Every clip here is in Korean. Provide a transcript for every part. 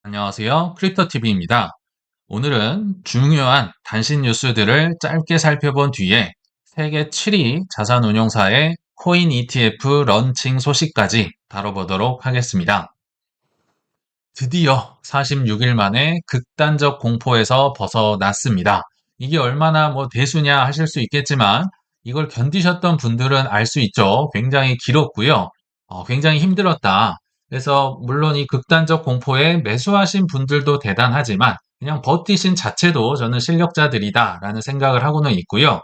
안녕하세요. 크립토TV입니다. 오늘은 중요한 단신 뉴스들을 짧게 살펴본 뒤에 세계 7위 자산운용사의 코인 ETF 런칭 소식까지 다뤄보도록 하겠습니다. 드디어 46일 만에 극단적 공포에서 벗어났습니다. 이게 얼마나 대수냐 하실 수 있겠지만 이걸 견디셨던 분들은 알 수 있죠. 굉장히 길었고요. 굉장히 힘들었다. 그래서 물론 이 극단적 공포에 매수하신 분들도 대단하지만 그냥 버티신 자체도 저는 실력자들이다라는 생각을 하고는 있고요.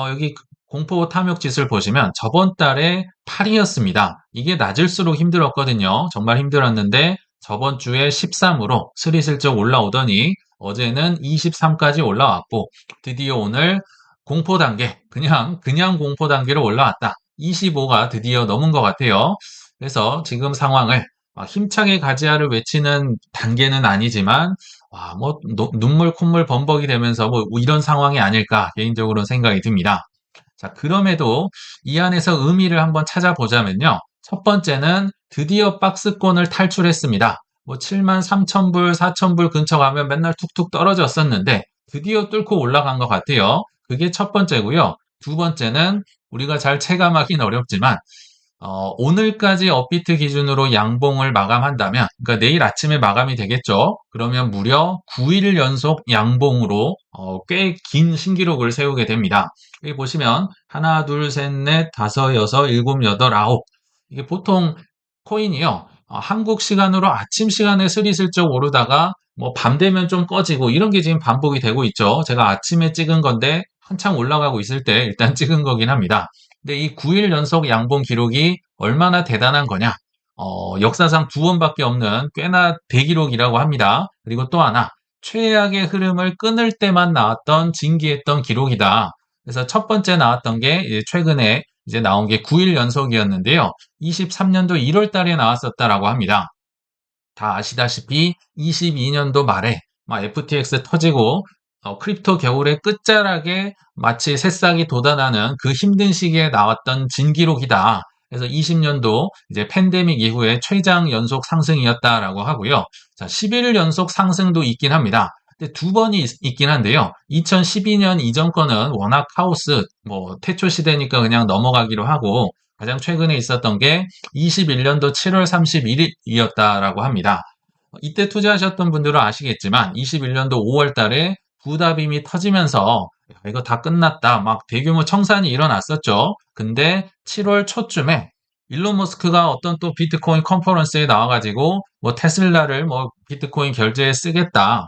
여기 공포 탐욕 지수를 보시면 저번 달에 8이었습니다. 이게 낮을수록 힘들었거든요. 정말 힘들었는데 저번 주에 13으로 스리슬쩍 올라오더니 어제는 23까지 올라왔고 드디어 오늘 공포 단계, 그냥 공포 단계로 올라왔다. 25가 드디어 넘은 것 같아요. 그래서 지금 상황을 힘차게 가지야를 외치는 단계는 아니지만 눈물 콧물 범벅이 되면서 이런 상황이 아닐까 개인적으로 생각이 듭니다. 자, 그럼에도 이 안에서 의미를 한번 찾아보자면요. 첫 번째는 드디어 박스권을 탈출했습니다. 7만 3천 불, 4천 불 근처 가면 맨날 툭툭 떨어졌었는데 드디어 뚫고 올라간 것 같아요. 그게 첫 번째고요. 두 번째는 우리가 잘 체감하기는 어렵지만 오늘까지 업비트 기준으로 양봉을 마감한다면, 그러니까 내일 아침에 마감이 되겠죠. 그러면 무려 9일 연속 양봉으로 꽤 긴 신기록을 세우게 됩니다. 여기 보시면 하나, 둘, 셋, 넷, 다섯, 여섯, 일곱, 여덟, 아홉. 이게 보통 코인이요. 한국 시간으로 아침 시간에 스리슬쩍 오르다가 밤 되면 좀 꺼지고 이런 게 지금 반복이 되고 있죠. 제가 아침에 찍은 건데 한창 올라가고 있을 때 일단 찍은 거긴 합니다. 근데 이 9일 연속 양봉 기록이 얼마나 대단한 거냐? 역사상 두 번밖에 없는 꽤나 대기록이라고 합니다. 그리고 또 하나, 최악의 흐름을 끊을 때만 나왔던 진기했던 기록이다. 그래서 첫 번째 나왔던 게 최근에 이제 나온 게 9일 연속이었는데요. 23년도 1월 달에 나왔었다라고 합니다. 다 아시다시피 22년도 말에 FTX 터지고 크립토 겨울의 끝자락에 마치 새싹이 돋아나는 그 힘든 시기에 나왔던 진기록이다. 그래서 20년도 이제 팬데믹 이후에 최장 연속 상승이었다라고 하고요. 자, 11일 연속 상승도 있긴 합니다. 근데 두 번이 있긴 한데요. 2012년 이전 거는 워낙 카오스, 태초 시대니까 그냥 넘어가기로 하고 가장 최근에 있었던 게 21년도 7월 31일이었다라고 합니다. 이때 투자하셨던 분들은 아시겠지만 21년도 5월 달에 부다빔이 터지면서 이거 다 끝났다. 막 대규모 청산이 일어났었죠. 근데 7월 초쯤에 일론 머스크가 어떤 또 비트코인 컨퍼런스에 나와가지고 테슬라를 비트코인 결제에 쓰겠다.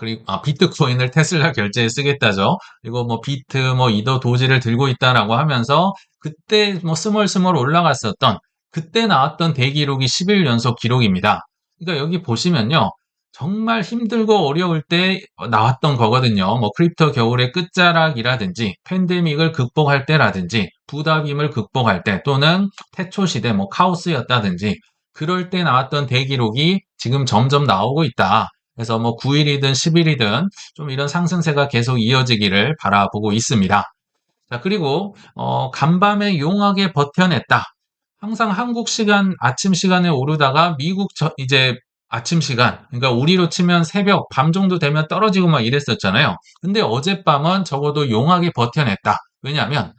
그리고, 비트코인을 테슬라 결제에 쓰겠다죠. 그리고 비트, 이더 도지를 들고 있다라고 하면서 그때 스멀스멀 올라갔었던, 그때 나왔던 대기록이 10일 연속 기록입니다. 그러니까 여기 보시면요. 정말 힘들고 어려울 때 나왔던 거거든요. 크립토 겨울의 끝자락이라든지, 팬데믹을 극복할 때라든지, 부담임을 극복할 때, 또는 태초 시대, 카오스였다든지, 그럴 때 나왔던 대기록이 지금 점점 나오고 있다. 그래서 9일이든 10일이든 좀 이런 상승세가 계속 이어지기를 바라보고 있습니다. 자, 그리고 간밤에 용하게 버텨냈다. 항상 한국 시간 아침 시간에 오르다가 미국 이제 아침 시간, 그러니까 우리로 치면 새벽 밤 정도 되면 떨어지고 막 이랬었잖아요. 근데 어젯밤은 적어도 용하게 버텨냈다. 왜냐하면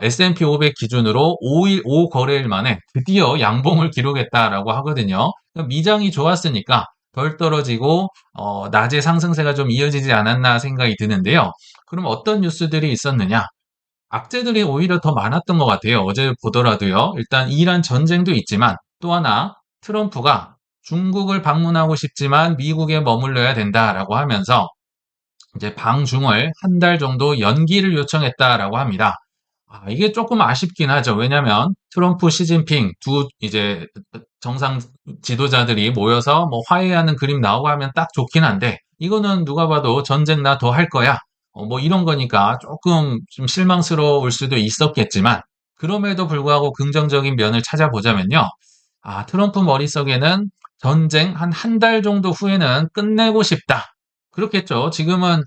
S&P 500 기준으로 5일 5거래일 만에 드디어 양봉을 기록했다라고 하거든요. 그러니까 미장이 좋았으니까 덜 떨어지고 낮에 상승세가 좀 이어지지 않았나 생각이 드는데요. 그럼 어떤 뉴스들이 있었느냐? 악재들이 오히려 더 많았던 것 같아요. 어제 보더라도요. 일단 이란 전쟁도 있지만 또 하나 트럼프가 중국을 방문하고 싶지만 미국에 머물러야 된다라고 하면서 이제 방중을 한 달 정도 연기를 요청했다라고 합니다. 이게 조금 아쉽긴 하죠. 왜냐면 트럼프, 시진핑 두 이제 정상 지도자들이 모여서 화해하는 그림 나오고 하면 딱 좋긴 한데 이거는 누가 봐도 전쟁 나 더 할 거야. 이런 거니까 조금 좀 실망스러울 수도 있었겠지만 그럼에도 불구하고 긍정적인 면을 찾아보자면요. 트럼프 머릿속에는 전쟁 한 달 정도 후에는 끝내고 싶다. 그렇겠죠. 지금은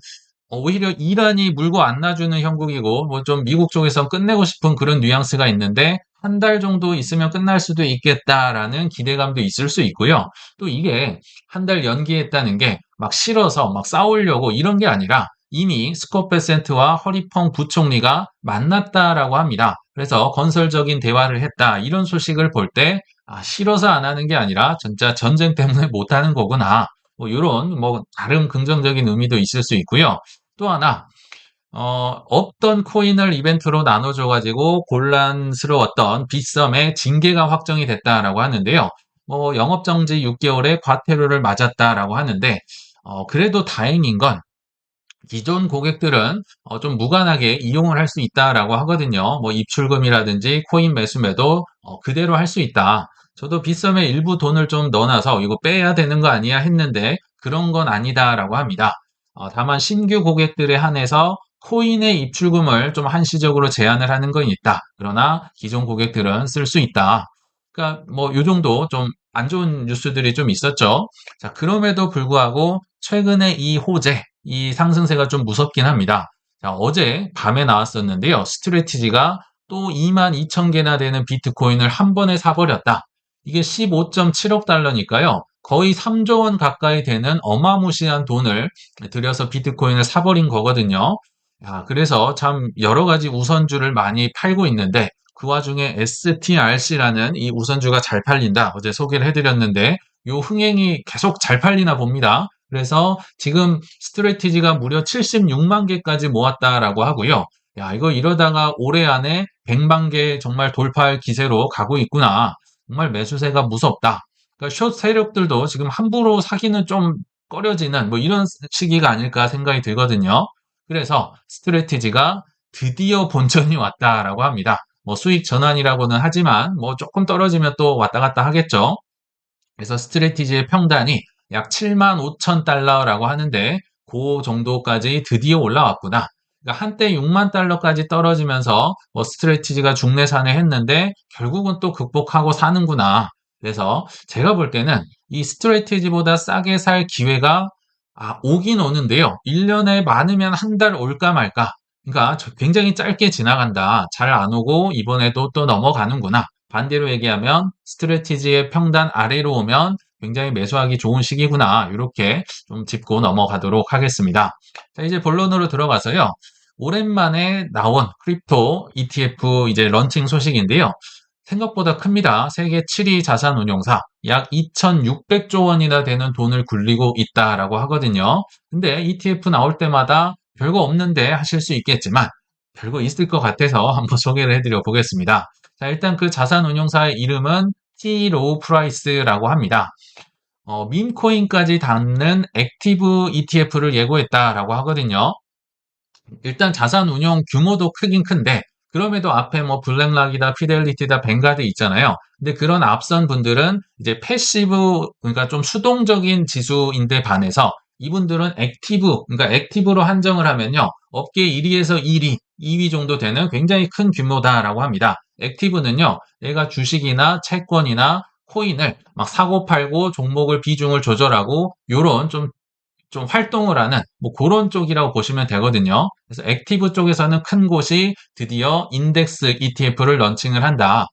오히려 이란이 물고 안 놔주는 형국이고 좀 미국 쪽에서 끝내고 싶은 그런 뉘앙스가 있는데 한 달 정도 있으면 끝날 수도 있겠다라는 기대감도 있을 수 있고요. 또 이게 한 달 연기했다는 게 막 싫어서 막 싸우려고 이런 게 아니라 이미 스콧 베센트와 허리펑 부총리가 만났다라고 합니다. 그래서 건설적인 대화를 했다. 이런 소식을 볼 때, 아, 싫어서 안 하는 게 아니라 진짜 전쟁 때문에 못 하는 거구나. 뭐, 요런, 뭐, 다른 긍정적인 의미도 있을 수 있고요. 또 하나, 없던 코인을 이벤트로 나눠줘가지고 곤란스러웠던 빗썸의 징계가 확정이 됐다라고 하는데요. 뭐, 영업정지 6개월에 과태료를 맞았다라고 하는데, 그래도 다행인 건 기존 고객들은 좀 무관하게 이용을 할 수 있다라고 하거든요. 뭐 입출금이라든지 코인 매수매도 그대로 할 수 있다. 저도 빗썸에 일부 돈을 좀 넣어놔서 이거 빼야 되는 거 아니야 했는데 그런 건 아니다라고 합니다. 다만 신규 고객들에 한해서 코인의 입출금을 좀 한시적으로 제한을 하는 건 있다. 그러나 기존 고객들은 쓸 수 있다. 그러니까 뭐 요 정도 좀 안 좋은 뉴스들이 좀 있었죠. 자, 그럼에도 불구하고 최근에 이 호재, 이 상승세가 좀 무섭긴 합니다. 자, 어제 밤에 나왔었는데요. 스트래티지가 또 22,000개나 되는 비트코인을 한 번에 사버렸다. 이게 15.7억 달러니까요. 거의 3조 원 가까이 되는 어마무시한 돈을 들여서 비트코인을 사버린 거거든요. 야, 그래서 참 여러 가지 우선주를 많이 팔고 있는데 그 와중에 STRC라는 이 우선주가 잘 팔린다. 어제 소개를 해드렸는데 요 흥행이 계속 잘 팔리나 봅니다. 그래서 지금 스트래티지가 무려 76만 개까지 모았다라고 하고요. 야, 이거 이러다가 올해 안에 100만 개 정말 돌파할 기세로 가고 있구나. 정말 매수세가 무섭다. 그러니까 숏 세력들도 지금 함부로 사기는 좀 꺼려지는 뭐 이런 시기가 아닐까 생각이 들거든요. 그래서 스트래티지가 드디어 본전이 왔다라고 합니다. 뭐 수익 전환이라고는 하지만 뭐 조금 떨어지면 또 왔다 갔다 하겠죠. 그래서 스트래티지의 평단이 약 7만 5천 달러라고 하는데 그 정도까지 드디어 올라왔구나. 그러니까 한때 6만 달러까지 떨어지면서 뭐 스트래티지가 중내산에 했는데 결국은 또 극복하고 사는구나. 그래서 제가 볼 때는 이 스트래티지보다 싸게 살 기회가 오긴 오는데요. 1년에 많으면 한 달 올까 말까. 그러니까 굉장히 짧게 지나간다. 잘 안 오고 이번에도 또 넘어가는구나. 반대로 얘기하면 스트래티지의 평단 아래로 오면 굉장히 매수하기 좋은 시기구나. 이렇게 좀 짚고 넘어가도록 하겠습니다. 자, 이제 본론으로 들어가서요. 오랜만에 나온 크립토 ETF 이제 런칭 소식인데요. 생각보다 큽니다. 세계 7위 자산운용사 약 2,600조 원이나 되는 돈을 굴리고 있다라고 하거든요. 근데 ETF 나올 때마다 별거 없는데 하실 수 있겠지만 별거 있을 것 같아서 한번 소개를 해드려 보겠습니다. 자, 일단 그 자산운용사의 이름은 T. 로우 프라이스라고 합니다. 밈코인까지 담는 액티브 ETF를 예고했다라고 하거든요. 일단 자산 운용 규모도 크긴 큰데 그럼에도 앞에 뭐 블랙락이다, 피델리티다, 뱅가드 있잖아요. 근데 그런 앞선 분들은 이제 패시브, 그러니까 좀 수동적인 지수인데 반해서 이분들은 액티브, 그러니까 액티브로 한정을 하면요. 업계 1위에서 1위, 2위 정도 되는 굉장히 큰 규모다라고 합니다. 액티브는요. 얘가 주식이나 채권이나 코인을 막 사고 팔고 종목을 비중을 조절하고 요런 좀 활동을 하는 뭐 그런 쪽이라고 보시면 되거든요. 그래서 액티브 쪽에서는 큰 곳이 드디어 인덱스 ETF를 런칭을 한다.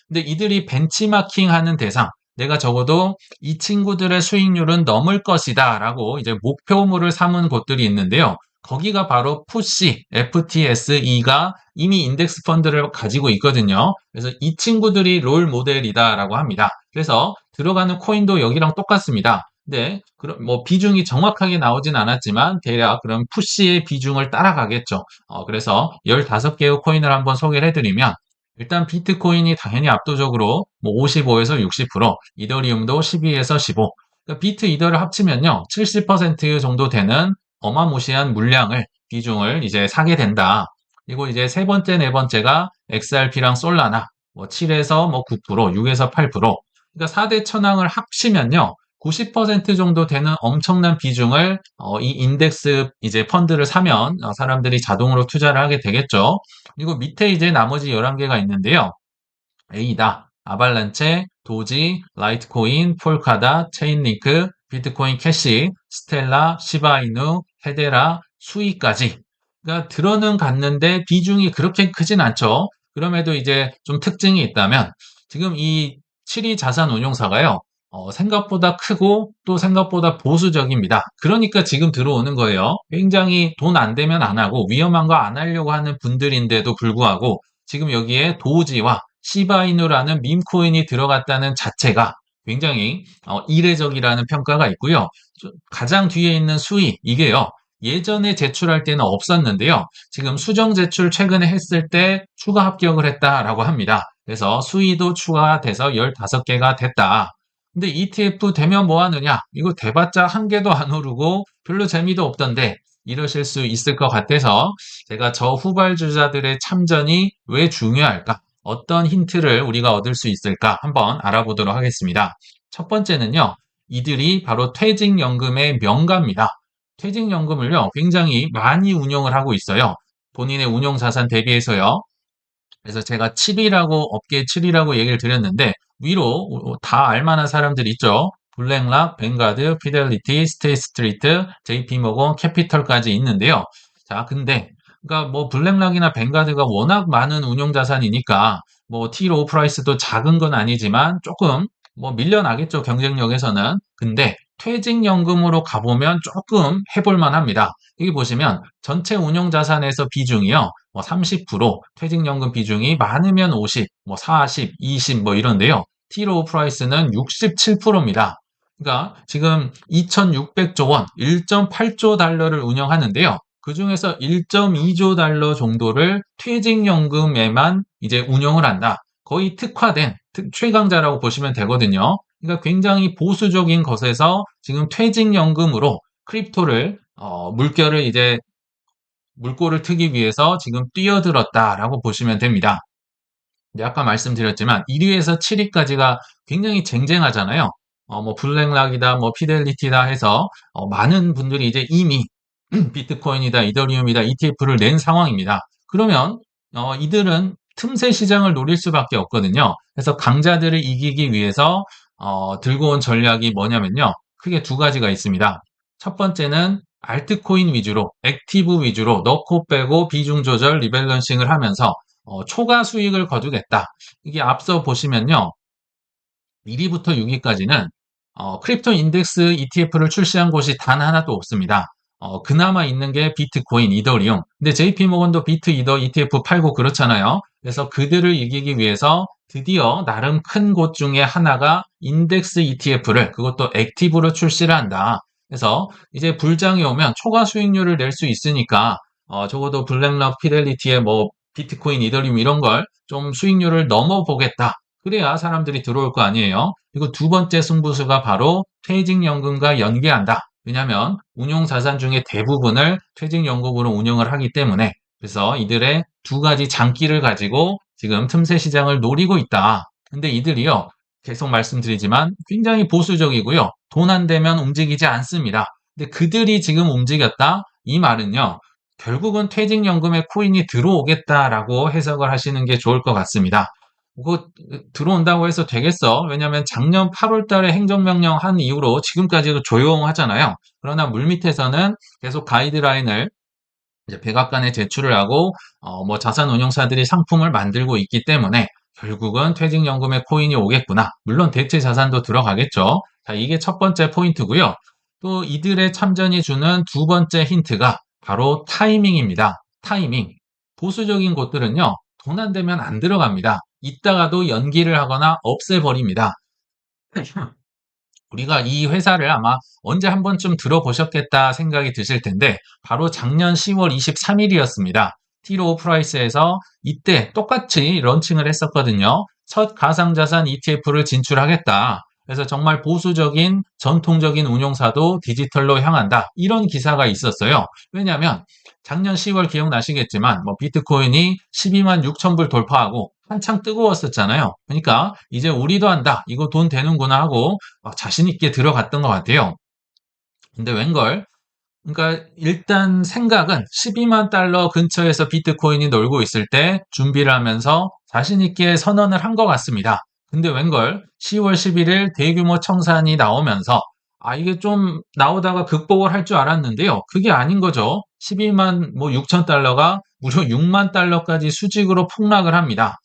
근데 이들이 벤치마킹 하는 대상, 내가 적어도 이 친구들의 수익률은 넘을 것이다 라고 이제 목표물을 삼은 곳들이 있는데요. 거기가 바로 푸시, FTSE가 이미 인덱스 펀드를 가지고 있거든요. 그래서 이 친구들이 롤 모델이다라고 합니다. 그래서 들어가는 코인도 여기랑 똑같습니다. 네, 그럼 뭐 비중이 정확하게 나오진 않았지만 대략 그럼 푸시의 비중을 따라가겠죠. 그래서 15개의 코인을 한번 소개를 해드리면 일단 비트코인이 당연히 압도적으로 뭐 55에서 60%, 이더리움도 12에서 15. 그러니까 비트 이더를 합치면요 70% 정도 되는 어마무시한 물량을 비중을 이제 사게 된다. 그리고 이제 세 번째, 네 번째가 XRP랑 솔라나 뭐 7에서 뭐 9%, 6에서 8%. 그러니까 4대 천왕을 합치면요 90% 정도 되는 엄청난 비중을 이 인덱스 이제 펀드를 사면 사람들이 자동으로 투자를 하게 되겠죠. 그리고 밑에 이제 나머지 11개가 있는데요. 에이다, 아발란체, 도지, 라이트코인, 폴카다, 체인링크, 비트코인 캐시, 스텔라, 시바이누, 헤데라, 수이까지. 그러니까 들어는 갔는데 비중이 그렇게 크진 않죠. 그럼에도 이제 좀 특징이 있다면 지금 이 7위 자산 운용사가요. 생각보다 크고 또 생각보다 보수적입니다. 그러니까 지금 들어오는 거예요. 굉장히 돈 안 되면 안 하고 위험한 거 안 하려고 하는 분들인데도 불구하고 지금 여기에 도지와 시바이누라는 밈코인이 들어갔다는 자체가 굉장히 이례적이라는 평가가 있고요. 가장 뒤에 있는 수위 이게요. 예전에 제출할 때는 없었는데요. 지금 수정 제출 최근에 했을 때 추가 합격을 했다라고 합니다. 그래서 수위도 추가돼서 15개가 됐다. 근데 ETF 되면 뭐 하느냐? 이거 돼봤자 한 개도 안 오르고 별로 재미도 없던데 이러실 수 있을 것 같아서 제가 저 후발주자들의 참전이 왜 중요할까? 어떤 힌트를 우리가 얻을 수 있을까? 한번 알아보도록 하겠습니다. 첫 번째는요. 이들이 바로 퇴직연금의 명가입니다. 퇴직연금을요. 굉장히 많이 운용을 하고 있어요. 본인의 운용자산 대비해서요. 그래서 제가 7위라고 업계 7위라고 얘기를 드렸는데 위로 다 알만한 사람들 있죠. 블랙락, 뱅가드, 피델리티, 스테이스트리트, JP모건, 캐피털까지 있는데요. 자, 근데 그러니까 뭐 블랙락이나 뱅가드가 워낙 많은 운용 자산이니까 뭐 T로 프라이스도 작은 건 아니지만 조금 뭐 밀려나겠죠. 경쟁력에서는. 근데 퇴직연금으로 가보면 조금 해볼 만합니다. 여기 보시면 전체 운용 자산에서 비중이요. 뭐 30%, 퇴직연금 비중이 많으면 50, 뭐 40, 20 뭐 이런데요. T로우 프라이스는 67%입니다. 그러니까 지금 2,600조 원, 1.8조 달러를 운영하는데요. 그 중에서 1.2조 달러 정도를 퇴직연금에만 이제 운영을 한다. 거의 특화된 최강자라고 보시면 되거든요. 그러니까 굉장히 보수적인 것에서 지금 퇴직연금으로 크립토를 물결을 이제 물꼬를 트기 위해서 지금 뛰어들었다라고 보시면 됩니다. 근데 아까 말씀드렸지만 1위에서 7위까지가 굉장히 쟁쟁하잖아요. 뭐 블랙락이다, 뭐 피델리티다 해서 많은 분들이 이제 이미 비트코인이다, 이더리움이다, ETF를 낸 상황입니다. 그러면 이들은 틈새 시장을 노릴 수밖에 없거든요. 그래서 강자들을 이기기 위해서 들고 온 전략이 뭐냐면요. 크게 두 가지가 있습니다. 첫 번째는 알트코인 위주로, 액티브 위주로 넣고 빼고 비중 조절, 리밸런싱을 하면서 초과 수익을 거두겠다. 이게 앞서 보시면요. 1위부터 6위까지는 크립토 인덱스 ETF를 출시한 곳이 단 하나도 없습니다. 그나마 있는 게 비트코인, 이더리움. 근데 JP모건도 비트 이더 ETF 팔고 그렇잖아요. 그래서 그들을 이기기 위해서 드디어 나름 큰 곳 중에 하나가 인덱스 ETF를 그것도 액티브로 출시를 한다. 그래서 이제 불장이 오면 초과 수익률을 낼 수 있으니까 적어도 블랙락, 피델리티의 뭐 비트코인, 이더리움 이런 걸 좀 수익률을 넘어보겠다. 그래야 사람들이 들어올 거 아니에요. 그리고 두 번째 승부수가 바로 퇴직연금과 연계한다. 왜냐하면 운용자산 중에 대부분을 퇴직연금으로 운영을 하기 때문에 그래서 이들의 두 가지 장기를 가지고 지금 틈새 시장을 노리고 있다. 근데 이들이요. 계속 말씀드리지만 굉장히 보수적이고요. 돈 안 되면 움직이지 않습니다. 근데 그들이 지금 움직였다? 이 말은요. 결국은 퇴직연금에 코인이 들어오겠다라고 해석을 하시는 게 좋을 것 같습니다. 그거 들어온다고 해서 되겠어? 왜냐하면 작년 8월 달에 행정명령 한 이후로 지금까지도 조용하잖아요. 그러나 물밑에서는 계속 가이드라인을 이제 백악관에 제출을 하고 뭐 자산운용사들이 상품을 만들고 있기 때문에 결국은 퇴직연금에 코인이 오겠구나. 물론 대체 자산도 들어가겠죠. 자, 이게 첫 번째 포인트고요. 또 이들의 참전이 주는 두 번째 힌트가 바로 타이밍입니다. 타이밍. 보수적인 곳들은요. 돈 안 되면 안 들어갑니다. 있다가도 연기를 하거나 없애버립니다. 우리가 이 회사를 아마 언제 한 번쯤 들어보셨겠다 생각이 드실 텐데 바로 작년 10월 23일이었습니다. 티로 프라이스에서 이때 똑같이 런칭을 했었거든요. 첫 가상자산 ETF를 진출하겠다. 그래서 정말 보수적인 전통적인 운용사도 디지털로 향한다. 이런 기사가 있었어요. 왜냐하면 작년 10월 기억나시겠지만 뭐 비트코인이 12만 6천 불 돌파하고 한창 뜨거웠었잖아요. 그러니까 이제 우리도 한다. 이거 돈 되는구나 하고 막 자신 있게 들어갔던 것 같아요. 근데 웬걸? 그러니까 일단 생각은 12만 달러 근처에서 비트코인이 놀고 있을 때 준비를 하면서 자신 있게 선언을 한 것 같습니다. 근데 웬걸? 10월 11일 대규모 청산이 나오면서 이게 좀 나오다가 극복을 할 줄 알았는데요. 그게 아닌 거죠. 12만 뭐 6천 달러가 무려 6만 달러까지 수직으로 폭락을 합니다.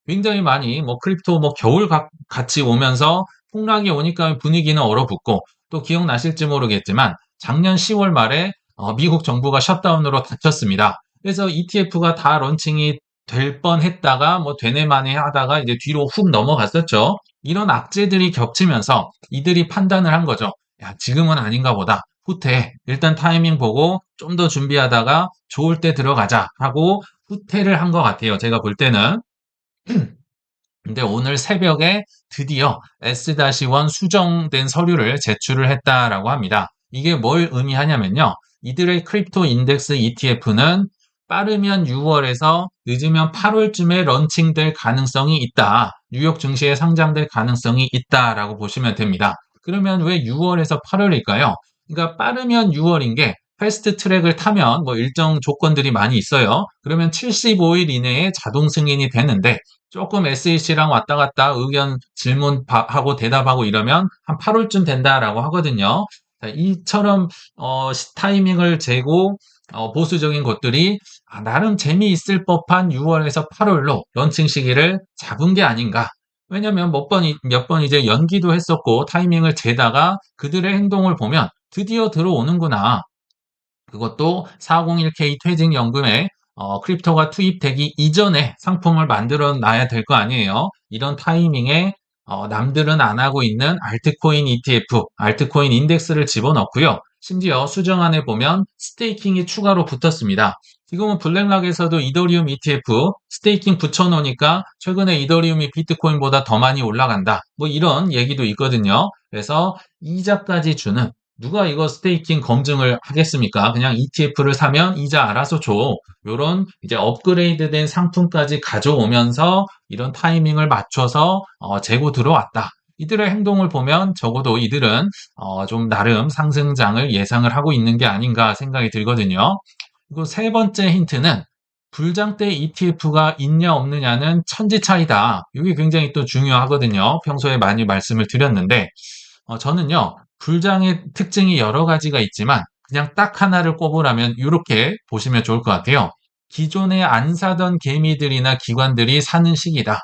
굉장히 많이 뭐 크립토 뭐 겨울 같이 오면서 폭락이 오니까 분위기는 얼어붙고 또 기억나실지 모르겠지만 작년 10월 말에 미국 정부가 셧다운으로 닫혔습니다. 그래서 ETF가 다 런칭이 될 뻔했다가 뭐 되네 마네 하다가 이제 뒤로 훅 넘어갔었죠. 이런 악재들이 겹치면서 이들이 판단을 한 거죠. 야, 지금은 아닌가 보다. 후퇴. 일단 타이밍 보고 좀 더 준비하다가 좋을 때 들어가자 하고 후퇴를 한 것 같아요. 제가 볼 때는. 근데 오늘 새벽에 드디어 S-1 수정된 서류를 제출을 했다라고 합니다. 이게 뭘 의미하냐면요. 이들의 크립토 인덱스 ETF는 빠르면 6월에서 늦으면 8월쯤에 런칭될 가능성이 있다. 뉴욕 증시에 상장될 가능성이 있다라고 보시면 됩니다. 그러면 왜 6월에서 8월일까요? 그러니까 빠르면 6월인 게 패스트 트랙을 타면 뭐 일정 조건들이 많이 있어요. 그러면 75일 이내에 자동 승인이 되는데 조금 SEC랑 왔다 갔다 의견 질문하고 대답하고 이러면 한 8월쯤 된다라고 하거든요. 자, 이처럼 타이밍을 재고 보수적인 것들이 나름 재미있을 법한 6월에서 8월로 런칭 시기를 잡은 게 아닌가. 왜냐면 몇 번 이제 연기도 했었고 타이밍을 재다가 그들의 행동을 보면 드디어 들어오는구나. 그것도 401k 퇴직연금에 크립토가 투입되기 이전에 상품을 만들어 놔야 될 거 아니에요. 이런 타이밍에 남들은 안 하고 있는 알트코인 ETF, 알트코인 인덱스를 집어넣고요. 심지어 수정안에 보면 스테이킹이 추가로 붙었습니다. 지금은 블랙락에서도 이더리움 ETF 스테이킹 붙여놓으니까 최근에 이더리움이 비트코인보다 더 많이 올라간다. 뭐 이런 얘기도 있거든요. 그래서 이자까지 주는 누가 이거 스테이킹 검증을 하겠습니까? 그냥 ETF를 사면 이자 알아서 줘. 요런 이제 업그레이드된 상품까지 가져오면서 이런 타이밍을 맞춰서 재고 들어왔다. 이들의 행동을 보면 적어도 이들은 좀 나름 상승장을 예상을 하고 있는 게 아닌가 생각이 들거든요. 그리고 세 번째 힌트는 불장대 ETF가 있냐 없느냐는 천지 차이다. 이게 굉장히 또 중요하거든요. 평소에 많이 말씀을 드렸는데 저는요, 불장의 특징이 여러 가지가 있지만 그냥 딱 하나를 꼽으라면 이렇게 보시면 좋을 것 같아요. 기존에 안 사던 개미들이나 기관들이 사는 시기다.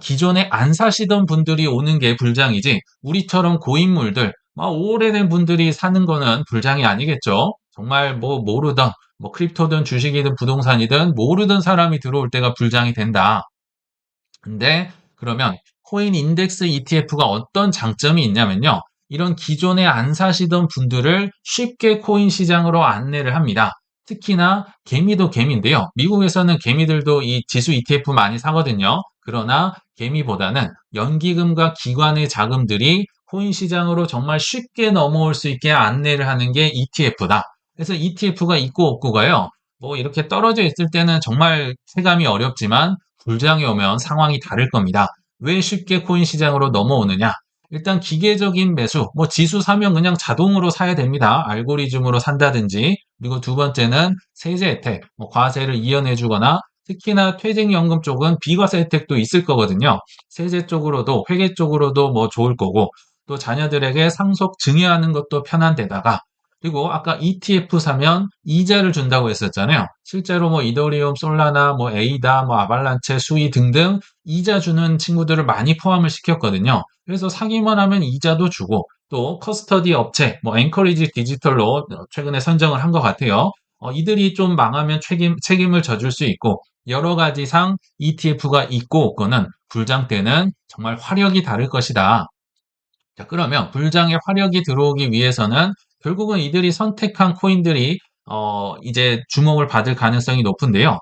기존에 안 사시던 분들이 오는 게 불장이지 우리처럼 고인물들, 오래된 분들이 사는 거는 불장이 아니겠죠. 정말 뭐 모르던 뭐 크립토든 주식이든 부동산이든 모르던 사람이 들어올 때가 불장이 된다. 근데 그러면 코인 인덱스 ETF가 어떤 장점이 있냐면요. 이런 기존에 안 사시던 분들을 쉽게 코인 시장으로 안내를 합니다. 특히나 개미도 개미인데요. 미국에서는 개미들도 이 지수 ETF 많이 사거든요. 그러나 개미보다는 연기금과 기관의 자금들이 코인 시장으로 정말 쉽게 넘어올 수 있게 안내를 하는 게 ETF다. 그래서 ETF가 있고 없고가요. 뭐 이렇게 떨어져 있을 때는 정말 체감이 어렵지만 불장이 오면 상황이 다를 겁니다. 왜 쉽게 코인 시장으로 넘어오느냐? 일단 기계적인 매수, 뭐 지수 사면 그냥 자동으로 사야 됩니다. 알고리즘으로 산다든지. 그리고 두 번째는 세제 혜택, 뭐 과세를 이연해 주거나 특히나 퇴직연금 쪽은 비과세 혜택도 있을 거거든요. 세제 쪽으로도 회계 쪽으로도 뭐 좋을 거고 또 자녀들에게 상속 증여하는 것도 편한 데다가 그리고 아까 ETF 사면 이자를 준다고 했었잖아요. 실제로 뭐 이더리움, 솔라나, 뭐 에이다, 뭐 아발란체, 수이 등등 이자 주는 친구들을 많이 포함을 시켰거든요. 그래서 사기만 하면 이자도 주고 또 커스터디 업체, 뭐 앵커리지 디지털로 최근에 선정을 한 것 같아요. 이들이 좀 망하면 책임을 져줄 수 있고 여러 가지 상 ETF가 있고 없고는 불장 때는 정말 화력이 다를 것이다. 자, 그러면 불장의 화력이 들어오기 위해서는 결국은 이들이 선택한 코인들이 이제 주목을 받을 가능성이 높은데요.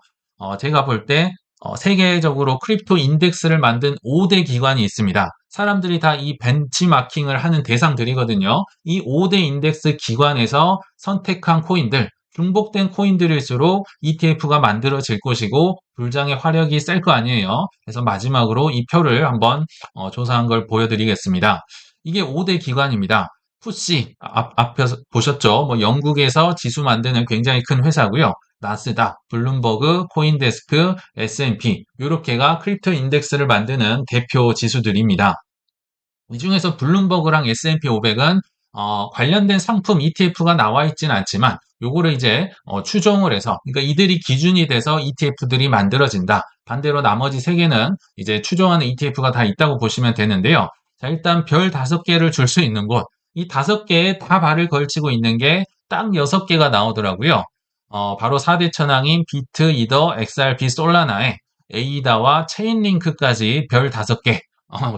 제가 볼 때 세계적으로 크립토 인덱스를 만든 5대 기관이 있습니다. 사람들이 다 이 벤치마킹을 하는 대상들이거든요. 이 5대 인덱스 기관에서 선택한 코인들, 중복된 코인들일수록 ETF가 만들어질 것이고 불장의 화력이 셀 거 아니에요. 그래서 마지막으로 이 표를 한번 조사한 걸 보여드리겠습니다. 이게 5대 기관입니다. 푸시 앞에 보셨죠? 뭐 영국에서 지수 만드는 굉장히 큰 회사고요. 나스닥, 블룸버그, 코인데스크, S&P 이렇게가 크립토 인덱스를 만드는 대표 지수들입니다. 이 중에서 블룸버그랑 S&P 500은 관련된 상품 ETF가 나와 있진 않지만 요거를 이제 추종을 해서 그러니까 이들이 기준이 돼서 ETF들이 만들어진다. 반대로 나머지 세 개는 이제 추종하는 ETF가 다 있다고 보시면 되는데요. 자, 일단 별 5개를 줄 수 있는 곳. 이 5개에 다 발을 걸치고 있는 게 딱 6개가 나오더라고요. 바로 4대 천왕인 비트, 이더, XRP, 솔라나에 에이다와 체인링크까지 별 5개.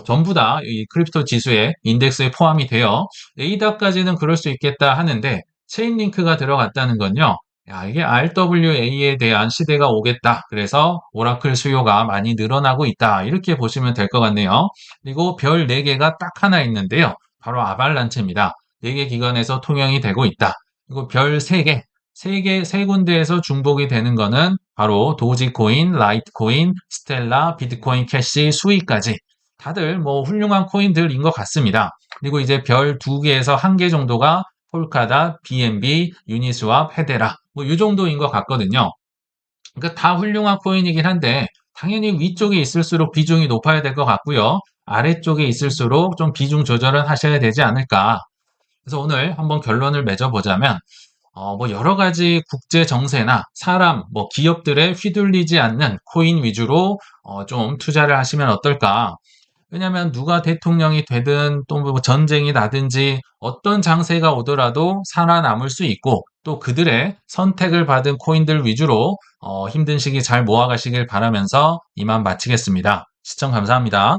전부 다 이 크립토 지수의 인덱스에 포함이 되어 에이다까지는 그럴 수 있겠다 하는데 체인링크가 들어갔다는 건요. 야, 이게 RWA에 대한 시대가 오겠다. 그래서 오라클 수요가 많이 늘어나고 있다. 이렇게 보시면 될 것 같네요. 그리고 별 4개가 딱 하나 있는데요. 바로 아발란체입니다. 4개 기관에서 통용이 되고 있다. 그리고 별 3개, 세 군데에서 중복이 되는 거는 바로 도지코인, 라이트코인, 스텔라, 비트코인 캐시, 수익까지 다들 뭐 훌륭한 코인들인 것 같습니다. 그리고 이제 별 2개에서 1개 정도가 폴카다, BNB, 유니스왑, 헤데라 뭐 이 정도인 것 같거든요. 그러니까 다 훌륭한 코인이긴 한데 당연히 위쪽에 있을수록 비중이 높아야 될 것 같고요. 아래쪽에 있을수록 좀 비중 조절은 하셔야 되지 않을까. 그래서 오늘 한번 결론을 맺어보자면 뭐 여러 가지 국제 정세나 사람, 뭐 기업들에 휘둘리지 않는 코인 위주로 좀 투자를 하시면 어떨까? 왜냐하면 누가 대통령이 되든 또 뭐 전쟁이 나든지 어떤 장세가 오더라도 살아남을 수 있고 또 그들의 선택을 받은 코인들 위주로 힘든 시기 잘 모아가시길 바라면서 이만 마치겠습니다. 시청 감사합니다.